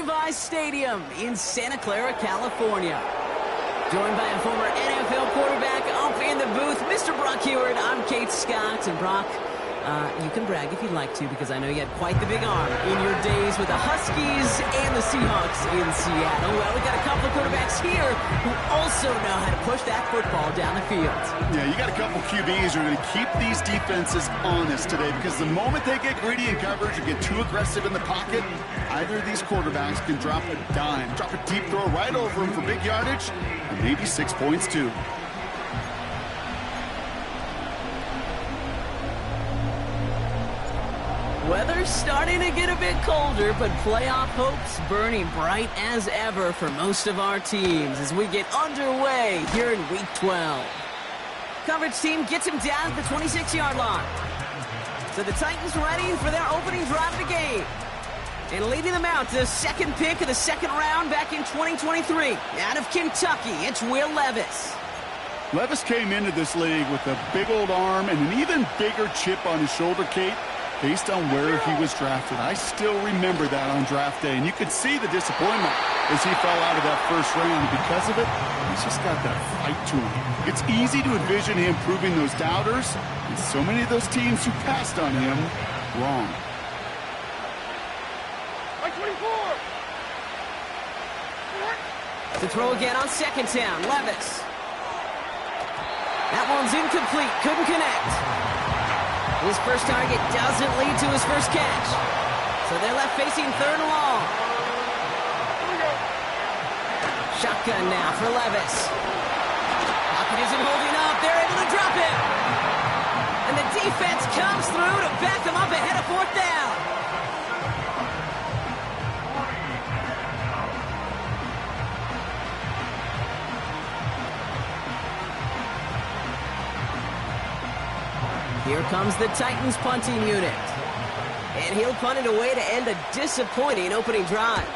Levi's Stadium in Santa Clara, California. Joined by a former NFL quarterback up in the booth, Mr. Brock Heward. I'm Kate Scott, and Brock, you can brag if you'd like to, because I know you had quite the big arm in your days with the Huskies and the Seahawks in Seattle. Well, we got a couple of quarterbacks here who also know how to push that football down the field. Yeah, you got a couple QBs who are going to keep these defenses honest today, because the moment they get greedy in coverage or get too aggressive in the pocket, either of these quarterbacks can drop a dime, drop a deep throw right over them for big yardage, and maybe 6 points too. Weather's starting to get a bit colder, but playoff hopes burning bright as ever for most of our teams as we get underway here in Week 12. Coverage team gets him down at the 26-yard line. So the Titans ready for their opening drive of the game. And leading them out, the second pick of the second round back in 2023. Out of Kentucky, it's Will Levis. Levis came into this league with a big old arm and an even bigger chip on his shoulder, Kate, based on where he was drafted. I still remember that on draft day, and you could see the disappointment as he fell out of that first round. Because of it, he's just got that fight to him. It's easy to envision him proving those doubters, and so many of those teams who passed on him, wrong. To throw again on second down, Levis. That one's incomplete, couldn't connect. His first target doesn't lead to his first catch. So they're left facing third and long. Shotgun now for Levis. Pocket isn't holding up. They're able to drop him. And the defense comes through to back him up ahead of fourth down. Here comes the Titans punting unit. And he'll punt it away to end a disappointing opening drive.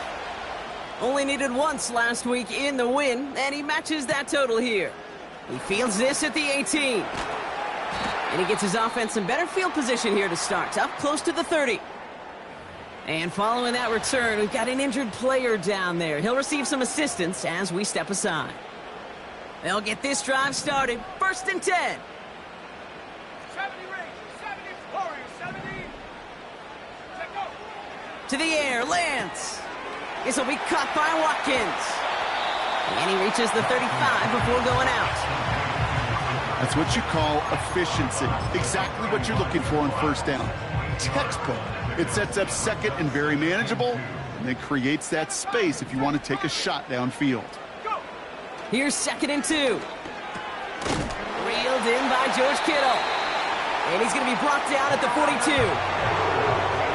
Only needed once last week in the win, and he matches that total here. He fields this at the 18. And he gets his offense in better field position here to start, up close to the 30. And following that return, we've got an injured player down there. He'll receive some assistance as we step aside. They'll get this drive started. 1st and 10. To the air, Lance. This will be caught by Watkins. And he reaches the 35 before going out. That's what you call efficiency. Exactly what you're looking for on first down. Textbook. It sets up second and very manageable, and then creates that space if you want to take a shot downfield. Here's 2nd and 2. Reeled in by George Kittle. And he's going to be brought down at the 42.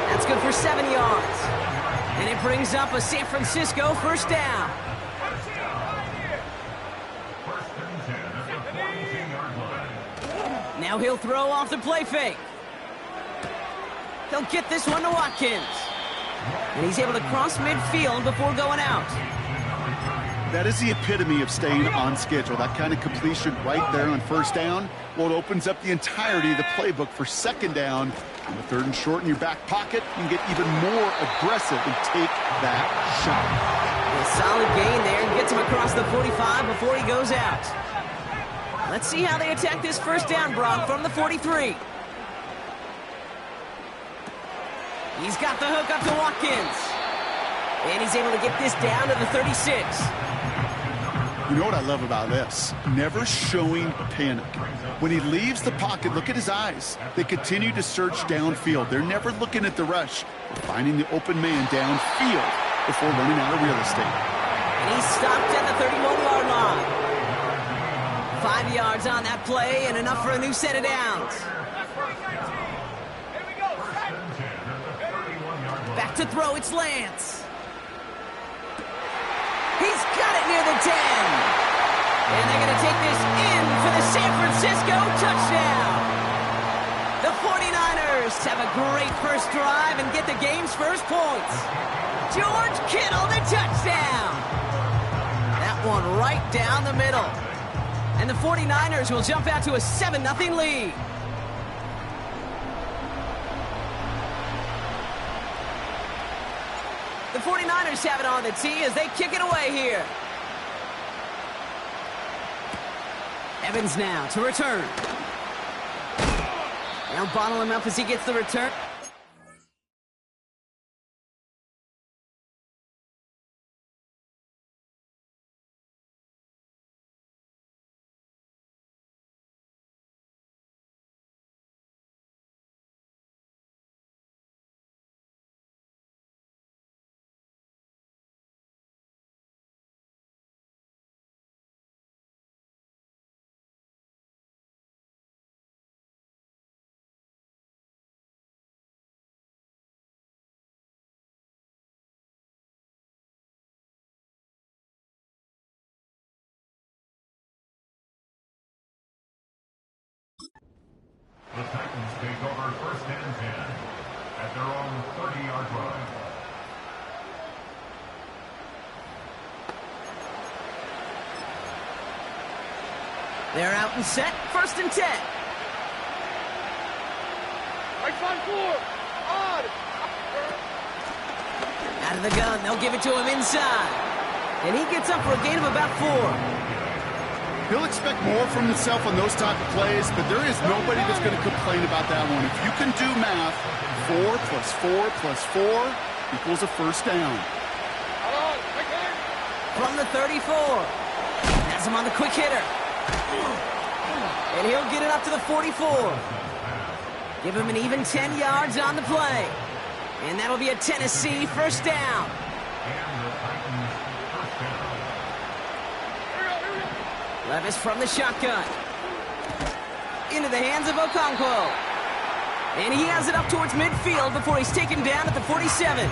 That's good for 7 yards. And it brings up a San Francisco first down. Now he'll throw off the play fake. He'll get this one to Watkins. And he's able to cross midfield before going out. That is the epitome of staying on schedule. That kind of completion right there on first down. Well, it opens up the entirety of the playbook for second down. On the 3rd and short in your back pocket, you can get even more aggressive and take that shot. A solid gain there and gets him across the 45 before he goes out. Let's see how they attack this first down, Brock, from the 43. He's got the hook up to Watkins. And he's able to get this down to the 36. You know what I love about this? Never showing panic. When he leaves the pocket, look at his eyes. They continue to search downfield. They're never looking at the rush. They're finding the open man downfield before running out of real estate. And he's stopped at the 31-yard line. 5 yards on that play and enough for a new set of downs. Back to throw, it's Lance. He's got it near the 10. And they're going to take this in for the San Francisco touchdown. The 49ers have a great first drive and get the game's first points. George Kittle, the touchdown. That one right down the middle. And the 49ers will jump out to a 7-0 lead. The 49ers have it on the tee as they kick it away here. Evans now to return. They'll bottle him up as he gets the return. The Titans take over first and 10 at their own 30-yard line. They're out and set. First and 10. Right side 4. Odd. Out of the gun. They'll give it to him inside. And he gets up for a gain of about 4. He'll expect more from himself on those type of plays, but there is nobody that's going to complain about that one. If you can do math, 4 plus 4 plus 4 equals a first down. From the 34. Has him on the quick hitter. And he'll get it up to the 44. Give him an even 10 yards on the play. And that'll be a Tennessee first down. Levis from the shotgun. Into the hands of Okonkwo. And he has it up towards midfield before he's taken down at the 47.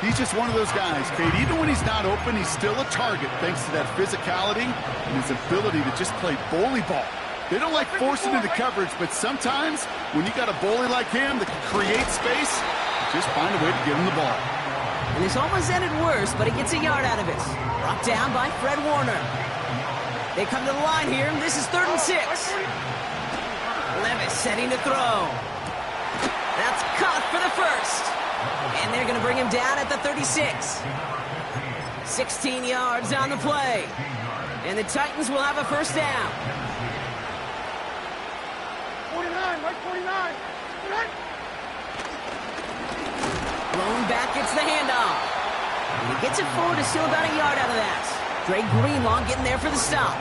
He's just one of those guys, Kate. Even when he's not open, he's still a target thanks to that physicality and his ability to just play bully ball. They don't like forcing into coverage, but sometimes when you got a bully like him that can create space, just find a way to give him the ball. And this almost ended worse, but he gets a yard out of it. Brought down by Fred Warner. They come to the line here, and this is 3rd and 6. Levis setting to throw. That's caught for the first. And they're going to bring him down at the 36. 16 yards on the play. And the Titans will have a first down. 49, right 49. Blown back, gets the handoff. And he gets it forward to steal about a yard out of that. Dre Greenlaw getting there for the stop.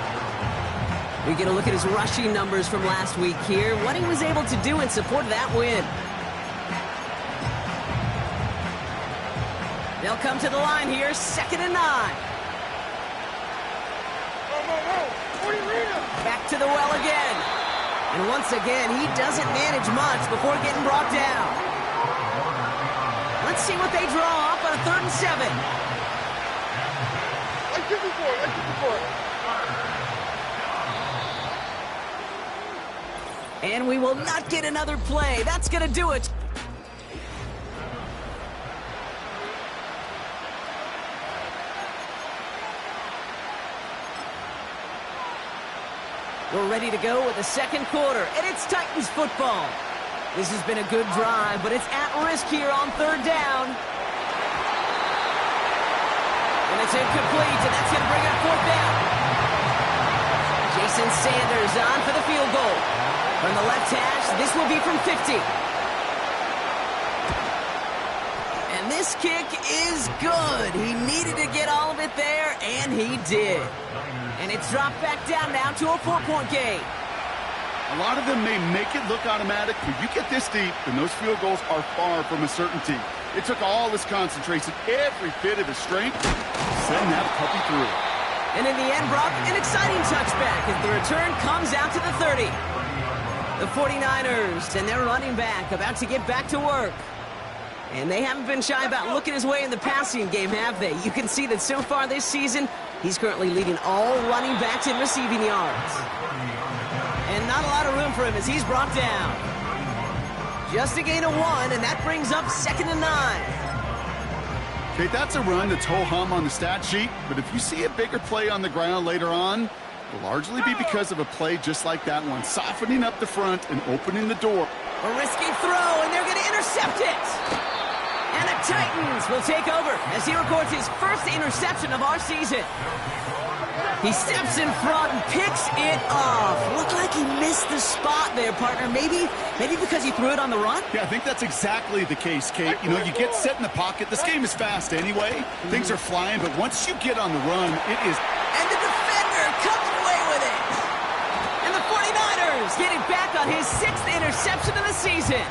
We get a look at his rushing numbers from last week here. What he was able to do in support of that win. They'll come to the line here, 2nd and 9. Back to the well again. And once again, he doesn't manage much before getting brought down. Let's see what they draw up on a 3rd and 7. Like 54. And we will not get another play. That's going to do it. We're ready to go with the second quarter, and it's Titans football. This has been a good drive, but it's at risk here on 3rd down. And it's incomplete, and that's going to bring up 4th down. Jason Sanders on for the field goal. From the left hash, this will be from 50. And this kick is good. He needed to get all of it there, and he did. And it's dropped back down now to a 4-point game. A lot of them may make it look automatic, but you get this deep, and those field goals are far from a certainty. It took all his concentration, every bit of his strength, to send that puppy through. And in the end, Brock, an exciting touchback as the return comes out to the 30. The 49ers and their running back about to get back to work. And they haven't been shy about looking his way in the passing game, have they? You can see that so far this season, he's currently leading all running backs in receiving yards. And not a lot of room for him as he's brought down. Just a gain of 1, and that brings up 2nd and 9. Okay, that's a run that's ho-hum on the stat sheet, but if you see a bigger play on the ground later on, it'll largely be because of a play just like that one, softening up the front and opening the door. A risky throw, and they're going to intercept it. And a Titans will take over as he records his first interception of our season. He steps in front and picks it off. Looked like he missed the spot there, partner. Maybe because he threw it on the run? Yeah, I think that's exactly the case, Kate. You know, you get set in the pocket. This game is fast anyway. Things are flying, but once you get on the run, it is... And the defender comes away with it. And the 49ers getting back on his 6th interception of the season.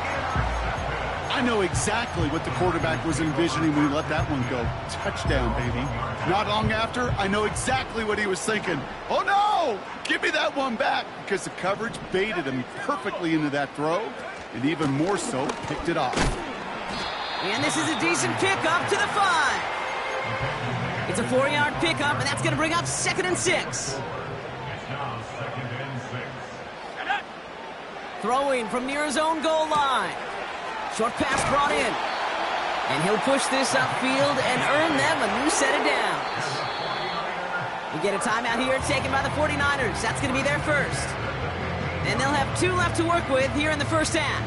I know exactly what the quarterback was envisioning when he let that one go. Touchdown, baby. Not long after, I know exactly what he was thinking. Oh, no! Give me that one back, because the coverage baited him perfectly into that throw, and even more so, picked it off. And this is a decent pickup to the 5. It's a 4-yard pickup, and that's going to bring up 2nd and 6. It's now 2nd and 6. Throwing from near his own goal line. Short pass brought in. And he'll push this upfield and earn them a new set of downs. We get a timeout here taken by the 49ers. That's going to be their first. And they'll have 2 left to work with here in the first half.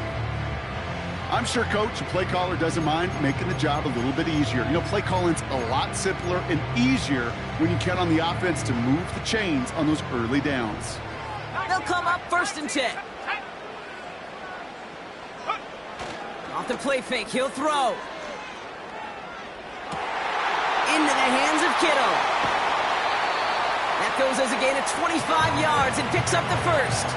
I'm sure coach and play caller doesn't mind making the job a little bit easier. You know, play calling's a lot simpler and easier when you count on the offense to move the chains on those early downs. They'll come up 1st and 10. Off the play fake, he'll throw. Into the hands of Kittle. That goes as a gain of 25 yards and picks up the first.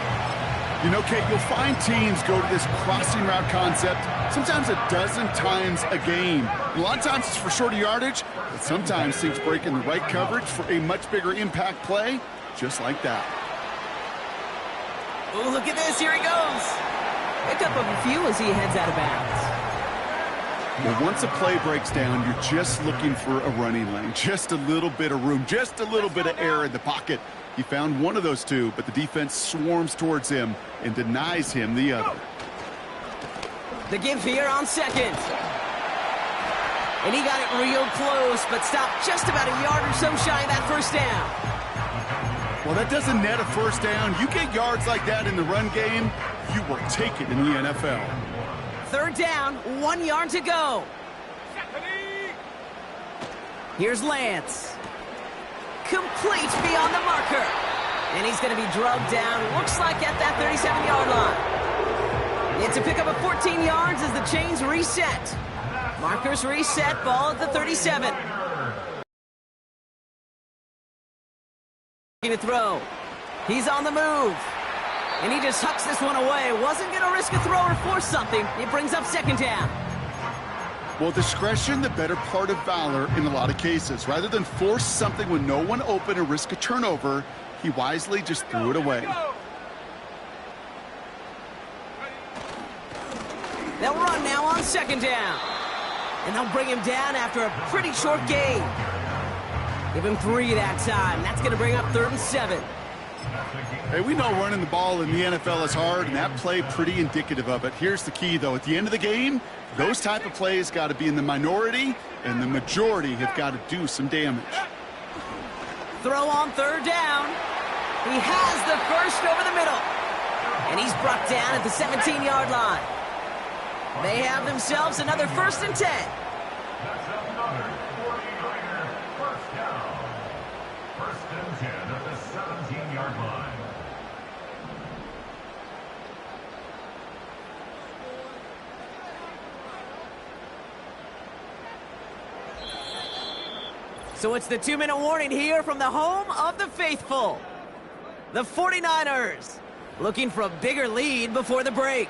You know, Kate, you'll find teams go to this crossing route concept sometimes a dozen times a game. A lot of times it's for shorter yardage, but sometimes things break in the right coverage for a much bigger impact play, just like that. Oh, look at this, here he goes. Pick up a few as he heads out of bounds. Well, once a play breaks down, you're just looking for a running lane. Just a little bit of room, just a little bit of air in the pocket. He found one of those 2, but the defense swarms towards him and denies him the other. The give here on 2nd. And he got it real close, but stopped just about a yard or so shy of that first down. Well, that doesn't net a first down. You get yards like that in the run game, you will take it in the NFL. 3rd down, 1 yard to go. Here's Lance. Complete beyond the marker. And he's going to be drugged down, looks like at that 37-yard line. It's a pickup of 14 yards as the chains reset. Markers reset, ball at the 37. To throw. He's on the move. And he just hucks this one away. Wasn't going to risk a throw or force something. It brings up 2nd down. Well, discretion, the better part of valor in a lot of cases. Rather than force something when no one open or risk a turnover, he wisely just threw it away. They'll run now on 2nd down. And they'll bring him down after a pretty short gain. Give him 3 that time. That's going to bring up 3rd and 7. Hey, we know running the ball in the NFL is hard, and that play pretty indicative of it. Here's the key, though. At the end of the game, those type of plays got to be in the minority, and the majority have got to do some damage. Throw on 3rd down. He has the first over the middle. And he's brought down at the 17-yard line. They have themselves another 1st and 10. That's another 49er first down. 1st and 10 at the 17-yard line. So it's the 2-minute warning here from the home of the faithful. The 49ers looking for a bigger lead before the break.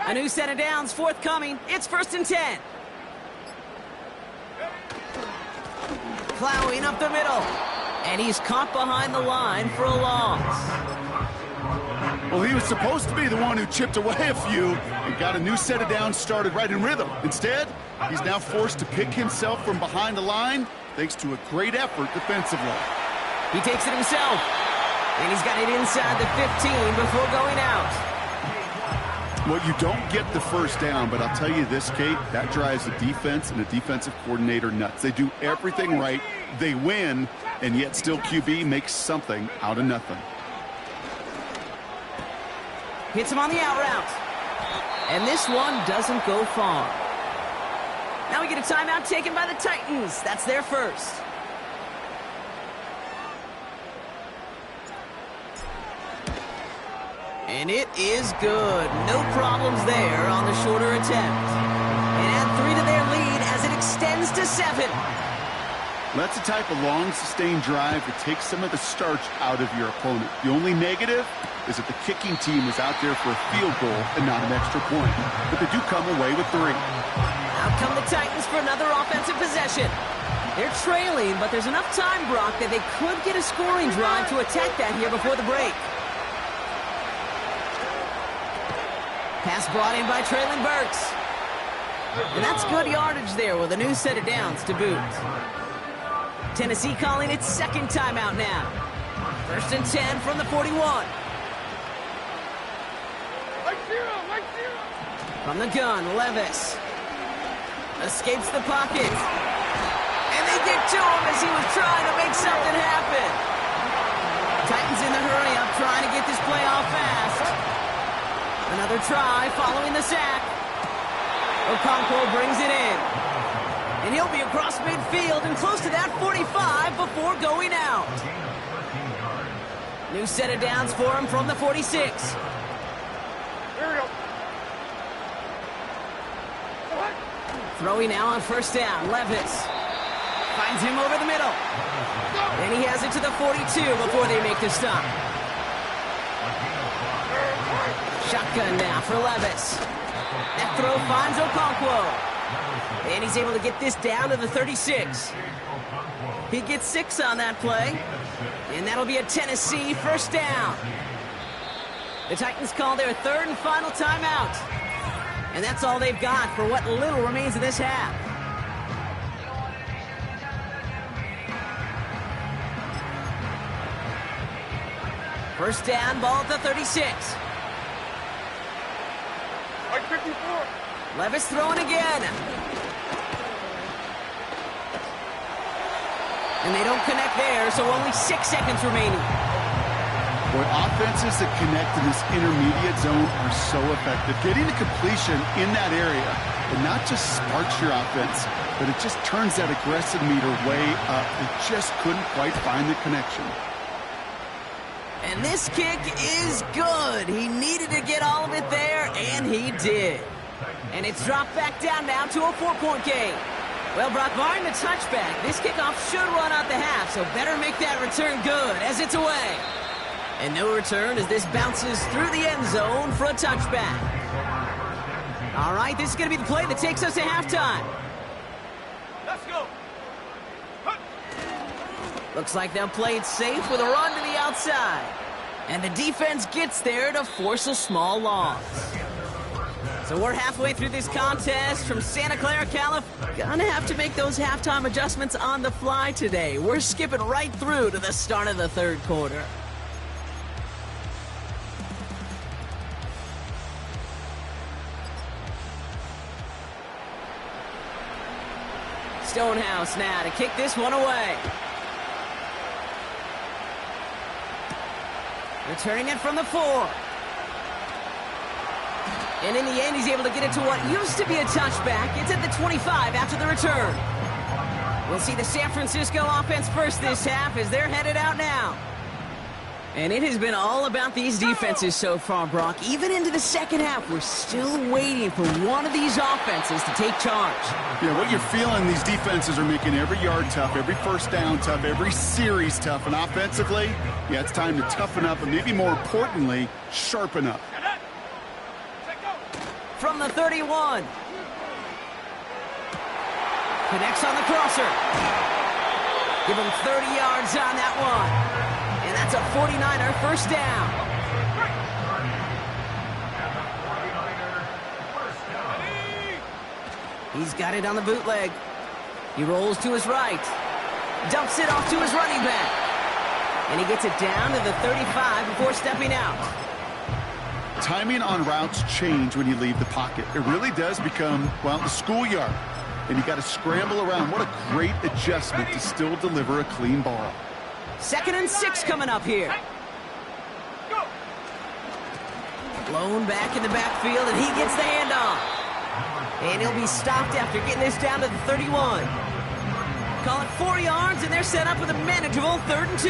A new set of downs forthcoming. It's 1st and 10. Plowing up the middle. And he's caught behind the line for a loss. Well, he was supposed to be the one who chipped away a few and got a new set of downs started right in rhythm. Instead, he's now forced to pick himself from behind the line thanks to a great effort defensively. He takes it himself. And he's got it inside the 15 before going out. Well, you don't get the first down, but I'll tell you this, Kate, that drives the defense and the defensive coordinator nuts. They do everything right, they win, and yet still QB makes something out of nothing. Hits him on the out route. And this one doesn't go far. Now we get a timeout taken by the Titans. That's their first. And it is good. No problems there on the shorter attempt. And add 3 to their lead as it extends to 7. That's the type of long, sustained drive that takes some of the starch out of your opponent. The only negative is that the kicking team is out there for a field goal and not an extra point. But they do come away with 3. Out come the Titans for another offensive possession. They're trailing, but there's enough time, Brock, that they could get a scoring drive to attack that here before the break. Pass brought in by Traylon Burks. And that's good yardage there with a new set of downs to boot. Tennessee calling its second timeout now. 1st and 10 from the 41. From the gun, Levis. Escapes the pocket. And they get to him as he was trying to make something happen. Titans in the hurry up, trying to get this play off fast. Another try following the sack. Okonkwo brings it in. And he'll be across midfield and close to that 45 before going out. New set of downs for him from the 46. Here we go. Throwing now on 1st down. Levis finds him over the middle. And he has it to the 42 before they make the stop. Shotgun now for Levis. That throw finds Okonkwo. And he's able to get this down to the 36. He gets 6 on that play. And that'll be a Tennessee 1st down. The Titans call their 3rd and final timeout. And that's all they've got for what little remains of this half. First down, ball at the 36. Like 54. Levis throwing again. And they don't connect there, so only 6 seconds remaining. Boy, offenses that connect in this intermediate zone are so effective. Getting the completion in that area, it not just sparks your offense, but it just turns that aggressive meter way up. They just couldn't quite find the connection. And this kick is good. He needed to get all of it there, and he did. And it's dropped back down now to a 4-point game. Well, Brock, barring the touchback, this kickoff should run out the half, so better make that return good as it's away. And no return as this bounces through the end zone for a touchback. All right, this is going to be the play that takes us to halftime. Let's go. Looks like they'll play it safe with a run to the outside. And the defense gets there to force a small loss. So we're halfway through this contest from Santa Clara, California. Gonna have to make those halftime adjustments on the fly today. We're skipping right through to the start of the 3rd quarter. Stonehouse now to kick this one away. Returning it from the 4. And in the end, he's able to get it to what used to be a touchback. It's at the 25 after the return. We'll see the San Francisco offense first this half as they're headed out now. And it has been all about these defenses so far, Brock. Even into the second half, we're still waiting for one of these offenses to take charge. Yeah, what you're feeling, these defenses are making every yard tough, every first down tough, every series tough. And offensively, yeah, it's time to toughen up and maybe more importantly, sharpen up. From the 31. Connects on the crosser. Give him 30 yards on that one. And that's a 49er first down. He's got it on the bootleg. He rolls to his right. Dumps it off to his running back. And he gets it down to the 35 before stepping out. Timing on routes change when you leave the pocket. It really does become, well, the schoolyard. And you got to scramble around. What a great adjustment to still deliver a clean ball. 2nd and 6 coming up here. Blown back in the backfield, and he gets the handoff. And he'll be stopped after getting this down to the 31. Call it 4 yards, and they're set up with a manageable 3rd and 2.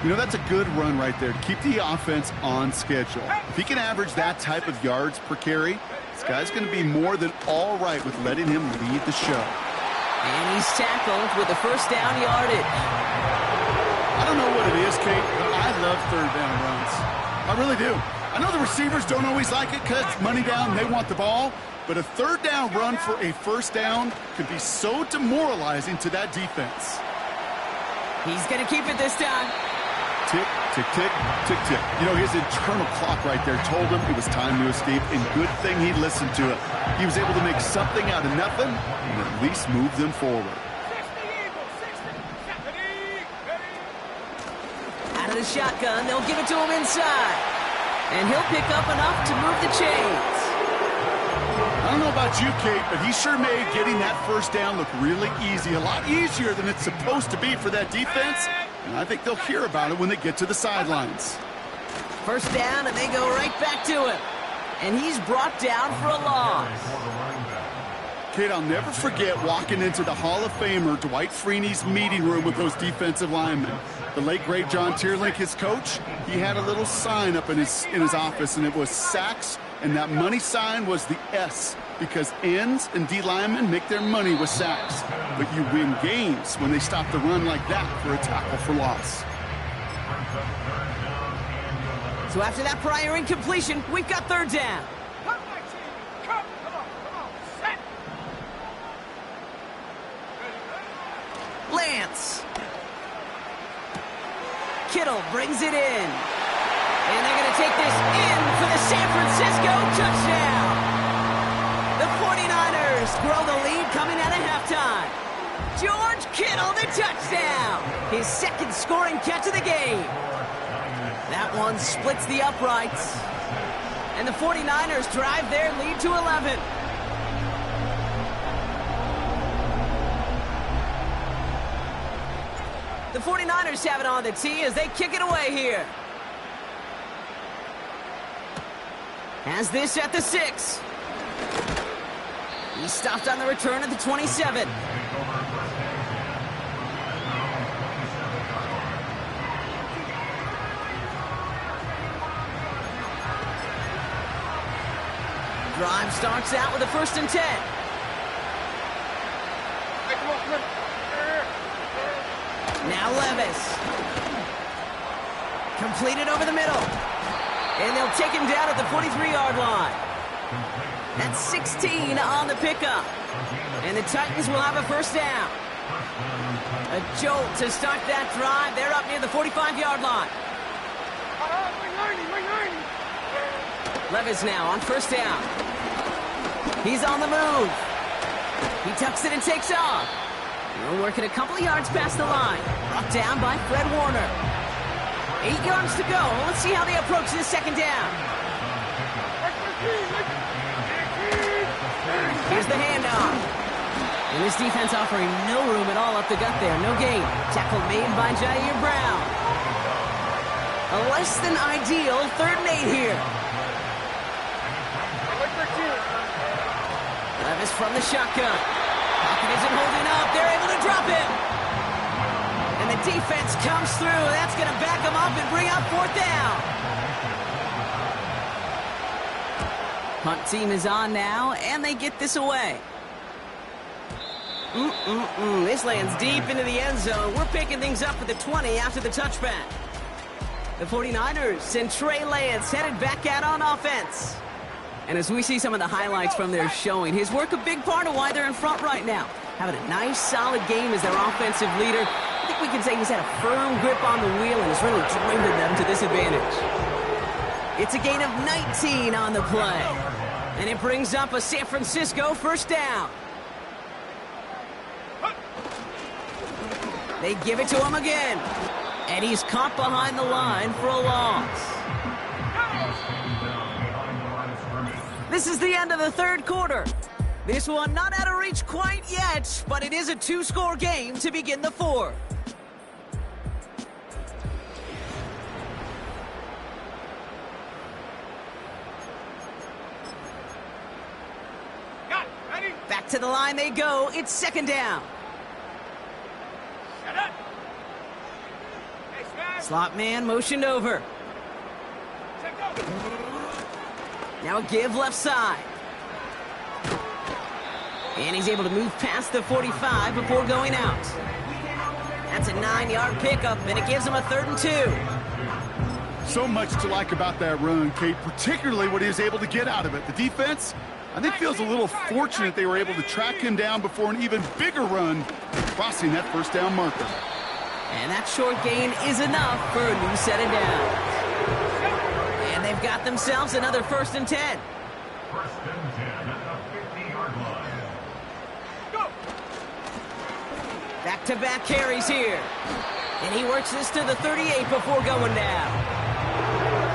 You know, that's a good run right there to keep the offense on schedule. If he can average that type of yards per carry, this guy's going to be more than all right with letting him lead the show. And he's tackled with the first down yardage. I don't know what it is, Kate, but I love 3rd down runs. I really do. I know the receivers don't always like it because it's money down, they want the ball, but a 3rd down run for a 1st down could be so demoralizing to that defense. He's going to keep it this time. Tick, tick, tick, tick, tick. You know, his internal clock right there told him it was time to escape, and good thing he listened to it. He was able to make something out of nothing and at least move them forward. Out of the shotgun, they'll give it to him inside. And he'll pick up enough to move the chains. I don't know about you, Kate, but he sure made getting that 1st down look really easy. A lot easier than it's supposed to be for that defense. And I think they'll hear about it when they get to the sidelines. 1st down, and they go right back to him. And he's brought down for a loss. Kate, I'll never forget walking into the Hall of Famer Dwight Freeney's meeting room with those defensive linemen. The late, great John Tierlink, his coach, he had a little sign up in his office, and it was sacks, and that money sign was the S, because ends and D linemen make their money with sacks. But you win games when they stop the run like that for a tackle for loss. So after that prior incompletion, we've got 3rd down. Lance. Kittle brings it in. And they're going to take this in for the San Francisco touchdown. The 49ers grow the lead coming out of halftime. George Kittle, the touchdown. His 2nd scoring catch of the game. That one splits the uprights. And the 49ers drive their lead to 11. The 49ers have it on the tee as they kick it away here. Has this at the 6. He stopped on the return at the 27. Drive starts out with a 1st and 10. Now Levis. Completed over the middle. And they'll take him down at the 43-yard line. That's 16 on the pickup. And the Titans will have a 1st down. A jolt to start that drive. They're up near the 45-yard line. Levis now on 1st down. He's on the move. He tucks it and takes off. We're working a couple of yards past the line. Brought down by Fred Warner. 8 yards to go. Let's see how they approach this 2nd down. Here's the handoff. And this defense offering no room at all up the gut there. No gain. Tackle made by Jair Brown. A less than ideal 3rd and 8 here. Levis from the shotgun. Pocket isn't holding up. They're able to drop it. And the defense comes through. That's going to back them up and bring up 4th down. Punt team is on now, and they get this away. This lands deep into the end zone. We're picking things up at the 20 after the touchback. The 49ers send Trey Lance headed back out on offense. And as we see some of the highlights from their showing, his work a big part of why they're in front right now. Having a nice, solid game as their offensive leader. I think we can say he's had a firm grip on the wheel and has really driven them to this advantage. It's a gain of 19 on the play. And it brings up a San Francisco 1st down. They give it to him again. And he's caught behind the line for a loss. This is the end of the third quarter. This one not out of reach quite yet, but it is a two-score game to begin the fourth. Back to the line they go. It's second down. Slot man motioned over. Now give left side. And he's able to move past the 45 before going out. That's a 9-yard pickup, and it gives him a 3rd and 2. So much to like about that run, Kate, particularly what he was able to get out of it. The defense, I think, feels a little fortunate they were able to track him down before an even bigger run, crossing that first down marker. And that short gain is enough for a new set of downs. And they've got themselves another 1st and 10. 1st and 10 at the 50-yard line. Go! Back-to-back carries here. And he works this to the 38 before going down.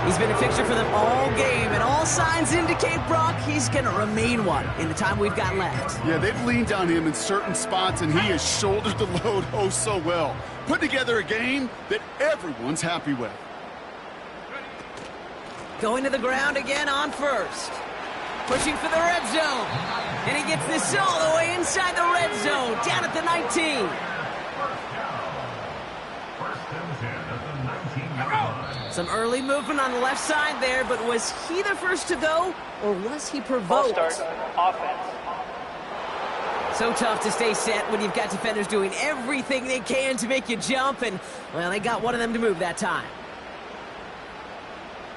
He's been a fixture for them all game, and all signs indicate, Brock, he's going to remain one in the time we've got left. Yeah, they've leaned on him in certain spots, and he has shouldered the load oh so well. Put together a game that everyone's happy with. Going to the ground again on first. Pushing for the red zone. And he gets this all the way inside the red zone, down at the 19. Some early movement on the left side there, but was he the first to go, or was he provoked? Offense. So tough to stay set when you've got defenders doing everything they can to make you jump, and, well, they got one of them to move that time.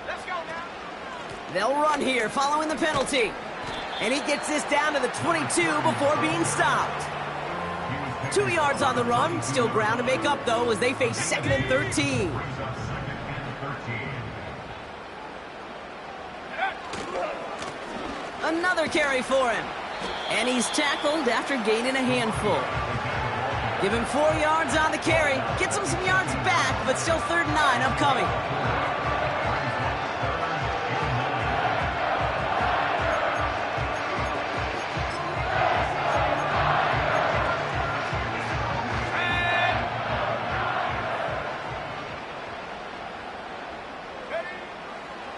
Let's go now. They'll run here following the penalty. And he gets this down to the 22 before being stopped. 2 yards on the run, still ground to make up, though, as they face 2nd and 13. Another carry for him. And he's tackled after gaining a handful. Give him 4 yards on the carry. Gets him some yards back, but still 3rd and 9 upcoming.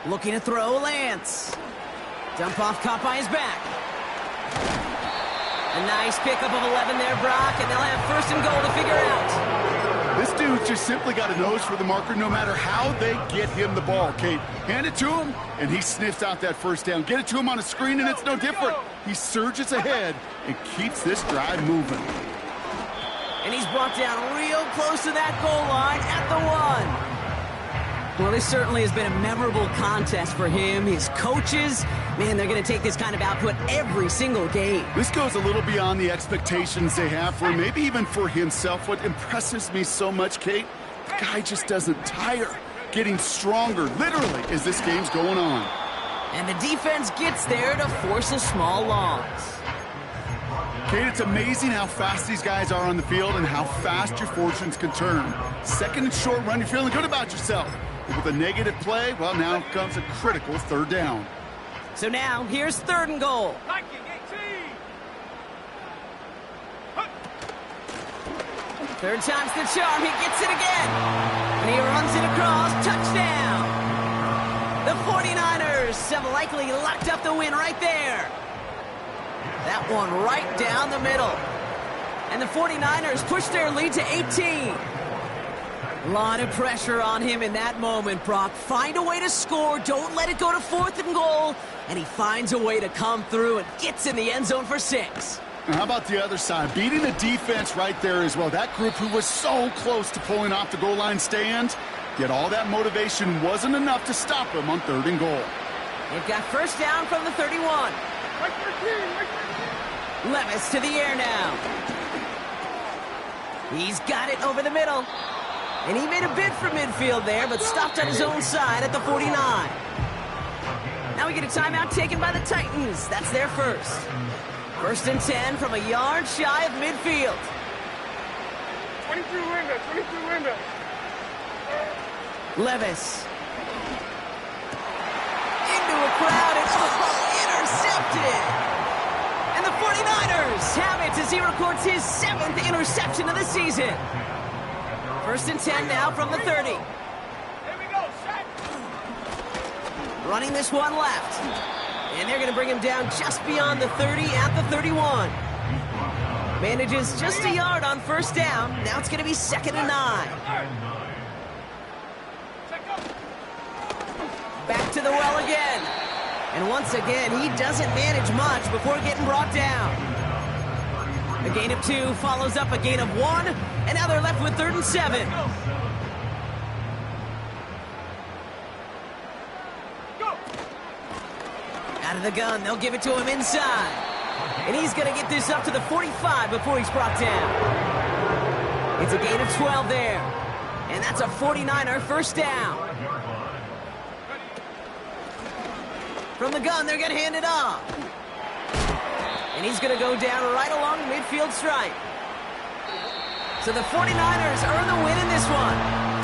Looking to throw, Lance. Dump off, caught by his back. A nice pickup of 11 there, Brock, and they'll have 1st and goal to figure out. This dude just simply got a nose for the marker no matter how they get him the ball, Kate. Hand it to him, and he sniffs out that 1st down. Get it to him on a screen, and it's no different. He surges ahead and keeps this drive moving. And he's brought down real close to that goal line at the 1. Well, this certainly has been a memorable contest for him. His coaches, man, they're going to take this kind of output every single game. This goes a little beyond the expectations they have for him, maybe even for himself. What impresses me so much, Kate, the guy just doesn't tire. Getting stronger, literally, as this game's going on. And the defense gets there to force a small loss. Kate, it's amazing how fast these guys are on the field and how fast your fortunes can turn. 2nd and short run, you're feeling good about yourself. With a negative play, well, now comes a critical 3rd down. So now, here's 3rd and goal. Viking 18. 3rd time's the charm. He gets it again. And he runs it across. Touchdown. The 49ers have likely locked up the win right there. That one right down the middle. And the 49ers push their lead to 18. A lot of pressure on him in that moment, Brock. Find a way to score. Don't let it go to 4th and goal. And he finds a way to come through and gets in the end zone for 6. And how about the other side? Beating the defense right there as well. That group who was so close to pulling off the goal line stand, yet all that motivation wasn't enough to stop him on 3rd and goal. They've got 1st down from the 31. Levis to the air now. He's got it over the middle. And he made a bid for midfield there, but stopped on his own side at the 49. Now we get a timeout taken by the Titans. That's their 1st. 1st and 10 from a yard shy of midfield. 22 window, 22 window. Levis. Into a crowd, and intercepted! And the 49ers have it as he records his 7th interception of the season. 1st and 10 now from the 30. Here we go, set. Running this one left. And they're going to bring him down just beyond the 30 at the 31. Manages just a yard on 1st down. Now it's going to be 2nd and 9. Back to the well again. And once again, he doesn't manage much before getting brought down. A gain of 2 follows up a gain of 1. And now they're left with 3rd and 7. Out of the gun, they'll give it to him inside. And he's going to get this up to the 45 before he's brought down. It's a gain of 12 there. And that's a 49er 1st down. From the gun, they're going to hand it off. And he's going to go down right along the midfield stripe. So the 49ers earn the win in this one.